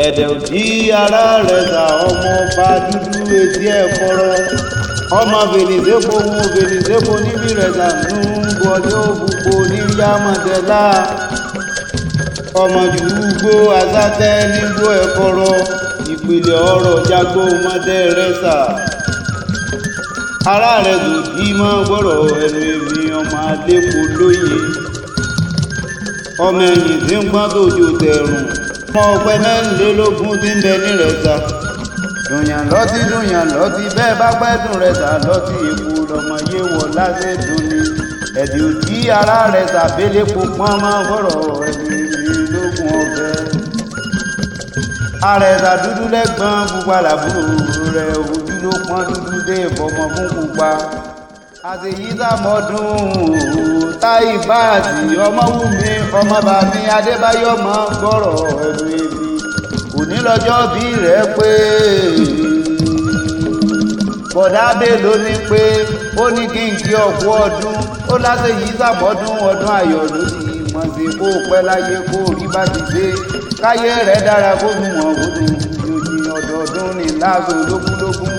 ẹ̀dẹ̀ òdì ara rẹ̀ ta ọmọ ọba dúdú etí ẹ̀ kọ́rọ́ ọmọ fèrèsépo wo fèrèsépo níbi rẹ̀ ta nù wọlé òbúkọ níyàmọ̀tẹ́lá ọmọ jùúgbó azátẹ́ nígbó ẹ̀ kọ́rọ́ ìpìlẹ̀ ọ̀rọ̀ jágbó mọ́tẹ́ rẹ̀ sà ara rẹ̀ tó dí mọ́ gbọ́rọ̀ ẹnu èmi ọmọ adépo lóye ọmọ ẹ̀yìn tí ń pọ́n tójú tẹ̀rùn ọmọ ọ̀pẹ mẹ́rìnlélógún tí ń bẹ ní rẹ̀ sà dùnyàn lọ́tí bẹ́ẹ̀ bá pẹ́ dùn rẹ̀ sà lọ́tí èkó lọ́mọ yé wọ̀ láti dùn ní ẹ̀dì òdì ara rẹ̀ sà bélépo pọ́n mọ́ gbọ́rọ̀ ẹnu èmi lógún ọ̀fẹ́ àrẹ̀sà dúdú lẹ́gbọ́n pupa làbúrò rẹ̀ ojú ló pọ́n dúdú dé ìfọmọ fún pupa àtẹ̀yí sàmọ́dún táì báàtì ọmọwùmí ọmọbàmí adébáyọ̀ mọ́ gbọ́rọ̀ ẹnu èmi òní lọ́jọ́ bí rẹ̀ pé bọ̀dá bèlò ní pé ó ní kí n kí ọ̀pọ̀ ọdún ó látẹ̀yí sàmọ́dún ọdún ayọ̀ ló ti mọ̀ sí kó pẹ́ láyé kó rí bá ti dé káyé rẹ̀ dára kó mú wọn kó dùn yòjì ọdọọdún ní láàbò lógúnlógún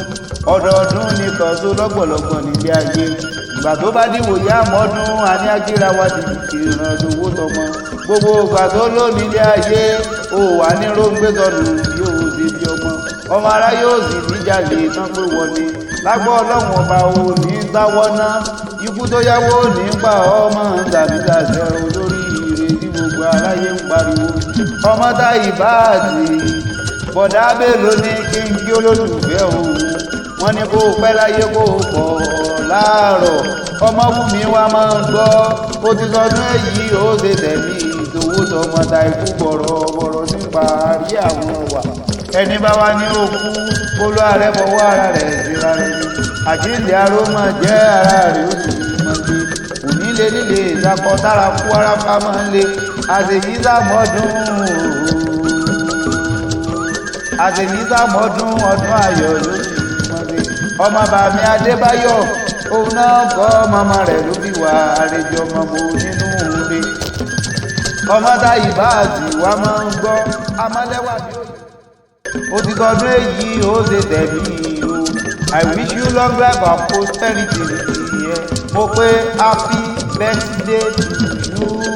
ọdọọdún ní kọ̀ọ̀só lọ́gbọ̀lọ́gbọ̀ nílé ayé ìgbà tó bá dìbò yá mọ́dún àní ajíra wa ti ìran lówó tọmọ gbogbo ìgbà tó ló nílé ayé ó wà ní róńgbé sọnù yóò sì bí ọmọ ará yóò sì níjàlè tán pé wọlé lágbó ọlọ́run ọba ò ní gbáwọ́ ná ikú tó yáwó ní gbà ọmọ tàbí tàṣẹ olórí ìrètí gbogbo aráyé ń pariwo ọmọ táyì báàtì bọ̀dá bèlò ní kí n kí olólùfẹ́ òun wọ́n ní kó pẹ́ láyé kó pọ̀ láàárọ̀ ọmọ wùmí wa máa ń gbọ́ ó ti sọdún èyí ó ṣe tẹ̀mí ìdòwò tọmọta ikú bọ̀rọ̀ nípa àrí àwọn ọ̀wà ẹni bá wá ní òkú olú ààrẹ fọwọ́ ara rẹ̀ síra rẹ̀ ni àjíǹde aró máa jẹ́ ara rẹ̀ ó sì mọ̀ sí òní lé nílé ìsakọ tára kú arápá máa ń lé àṣèyí sàmọ́dún ọdún ayọ̀ ló sì mọ̀ sí ọmọ bàmí adébáyọ̀ òun náà kọ́ màmá rẹ̀ ló bí wà àrèjọ ọmọ nínú ilé ọmọ táyì báàtì wa máa ń gbọ́ amálẹ́wà ní òye ó ti sọdún èyí ó ṣe tẹ̀mí o I wish you long life and prosperity mo pé happy birthday to you.